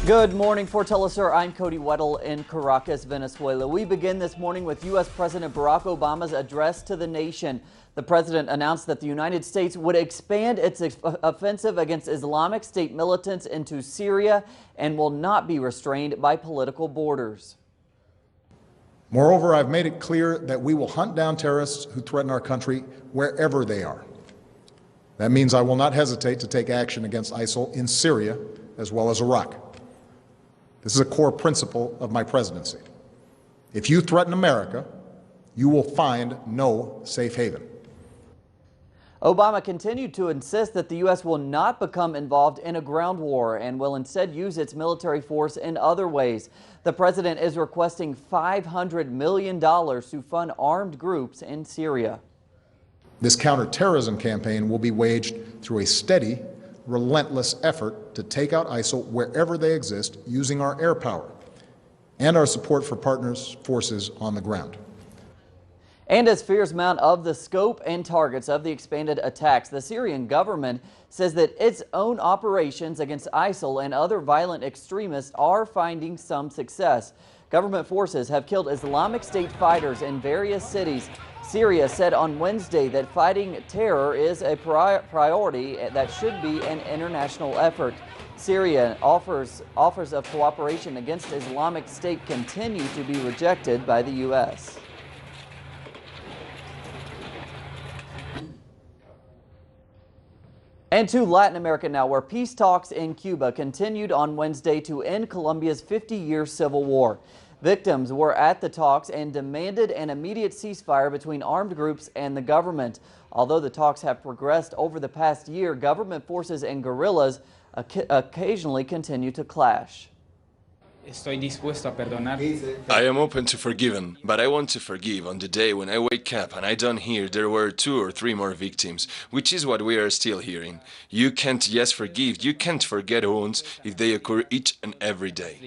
Good morning for teleSUR. I'm Cody Weddle in Caracas, Venezuela. We begin this morning with U.S. President Barack Obama's address to the nation. The president announced that the United States would expand its offensive against Islamic State militants into Syria and will not be restrained by political borders. Moreover, I've made it clear that we will hunt down terrorists who threaten our country wherever they are. That means I will not hesitate to take action against ISIL in Syria as well as Iraq. This is a core principle of my presidency. If you threaten America, you will find no safe haven. Obama continued to insist that the U.S. will not become involved in a ground war and will instead use its military force in other ways. The president is requesting $500 million to fund armed groups in Syria. This counterterrorism campaign will be waged through a steady, relentless effort to take out ISIL wherever they exist using our air power and our support for partners' forces on the ground. And as fears mount of the scope and targets of the expanded attacks, the Syrian government says that its own operations against ISIL and other violent extremists are finding some success. Government forces have killed Islamic State fighters in various cities. Syria said on Wednesday that fighting terror is a priority that should be an international effort. Syria offers of cooperation against Islamic State continue to be rejected by the U.S. And to Latin America now, where peace talks in Cuba continued on Wednesday to end Colombia's 50-year civil war. Victims were at the talks and demanded an immediate ceasefire between armed groups and the government. Although the talks have progressed over the past year, government forces and guerrillas occasionally continue to clash. I am open to forgiving, but I want to forgive on the day when I wake up and I don't hear there were 2 or 3 more victims, which is what we are still hearing. You can't just forgive, you can't forget wounds if they occur each and every day.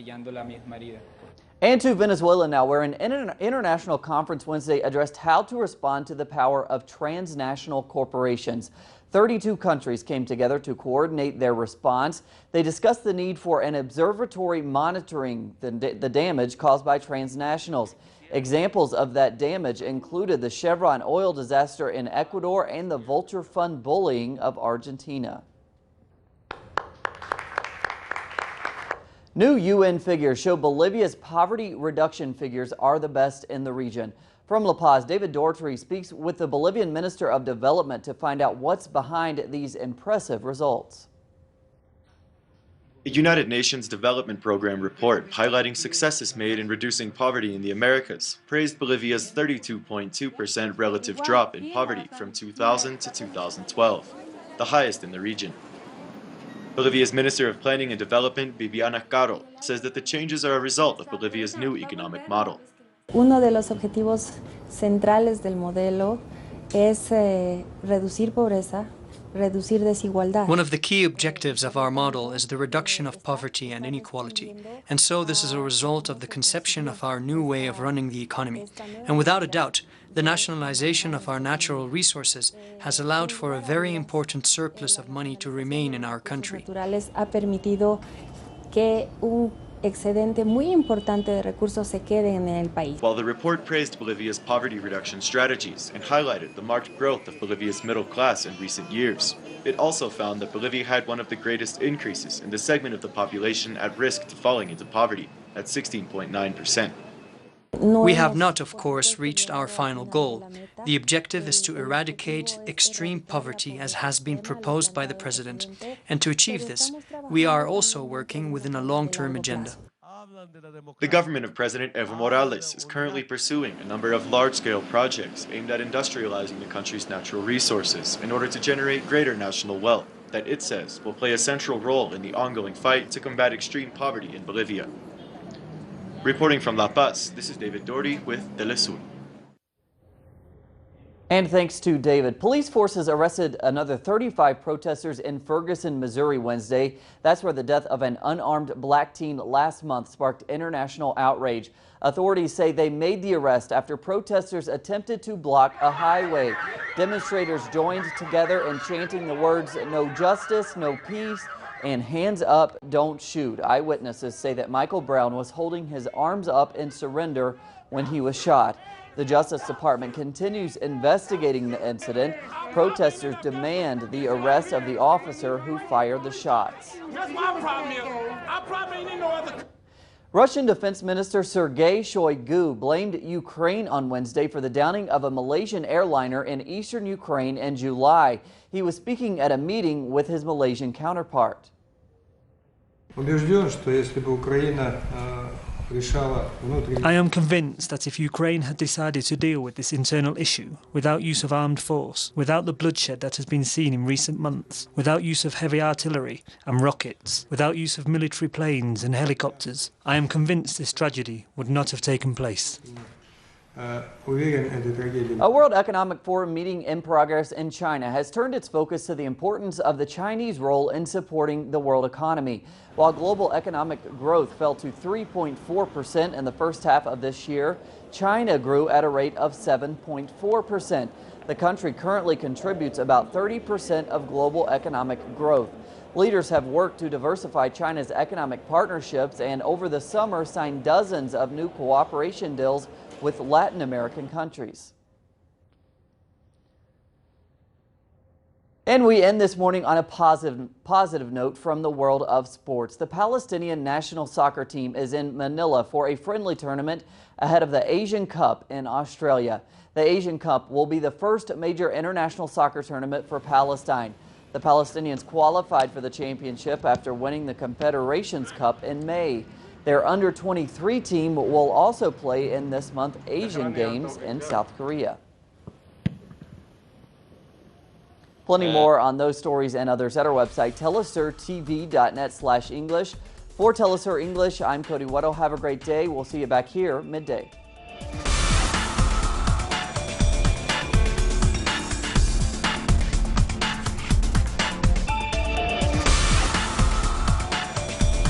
And to Venezuela now, where an international conference Wednesday addressed how to respond to the power of transnational corporations. 32 countries came together to coordinate their response. They discussed the need for an observatory monitoring the damage caused by transnationals. Examples of that damage included the Chevron oil disaster in Ecuador and the vulture fund bullying of Argentina. New UN figures show Bolivia's poverty reduction figures are the best in the region. From La Paz, David Doherty speaks with the Bolivian Minister of Development to find out what's behind these impressive results. A United Nations Development Program report highlighting successes made in reducing poverty in the Americas praised Bolivia's 32.2% relative drop in poverty from 2000 to 2012, the highest in the region. Bolivia's Minister of Planning and Development, Viviana Caro, says that the changes are a result of Bolivia's new economic model. Uno de los objetivos centrales del modelo es reducir pobreza, reducir desigualdad. One of the key objectives of our model is the reduction of poverty and inequality, and so this is a result of the conception of our new way of running the economy. And without a doubt, the nationalization of our natural resources has allowed for a very important surplus of money to remain in our country. Ha permitido que un excedente muy importante de recursos se quede en el país. While the report praised Bolivia's poverty reduction strategies and highlighted the marked growth of Bolivia's middle class in recent years, it also found that Bolivia had one of the greatest increases in the segment of the population at risk to falling into poverty, at 16.9%. We have not, of course, reached our final goal. The objective is to eradicate extreme poverty as has been proposed by the President. And to achieve this, we are also working within a long-term agenda. The government of President Evo Morales is currently pursuing a number of large-scale projects aimed at industrializing the country's natural resources in order to generate greater national wealth that it says will play a central role in the ongoing fight to combat extreme poverty in Bolivia. Reporting from La Paz, this is David Doherty with teleSUR. And thanks to David, police forces arrested another 35 protesters in Ferguson, Missouri Wednesday. That's where the death of an unarmed black teen last month sparked international outrage. Authorities say they made the arrest after protesters attempted to block a highway. Demonstrators joined together in chanting the words "No justice, no peace," and hands up, don't shoot. Eyewitnesses say that Michael Brown was holding his arms up in surrender when he was shot. The Justice Department continues investigating the incident. Protesters demand the arrest of the officer who fired the shots. Russian Defense Minister Sergei Shoigu blamed Ukraine on Wednesday for the downing of a Malaysian airliner in eastern Ukraine in July. He was speaking at a meeting with his Malaysian counterpart. I am convinced that if Ukraine had decided to deal with this internal issue without use of armed force, without the bloodshed that has been seen in recent months, without use of heavy artillery and rockets, without use of military planes and helicopters, I am convinced this tragedy would not have taken place. A World Economic Forum meeting in progress in China has turned its focus to the importance of the Chinese role in supporting the world economy. While global economic growth fell to 3.4% in the first half of this year, China grew at a rate of 7.4%. The country currently contributes about 30% of global economic growth. Leaders have worked to diversify China's economic partnerships and over the summer signed dozens of new cooperation deals with Latin American countries. And we end this morning on a positive note from the world of sports. The Palestinian national soccer team is in Manila for a friendly tournament ahead of the Asian Cup in Australia. The Asian Cup will be the first major international soccer tournament for Palestine. The Palestinians qualified for the championship after winning the Confederations Cup in May. Their under-23 team will also play in this month's Asian Games in South Korea. Plenty more on those stories and others at our website, telesurtv.net/English. For teleSUR English, I'm Cody Weddle. Have a great day. We'll see you back here midday.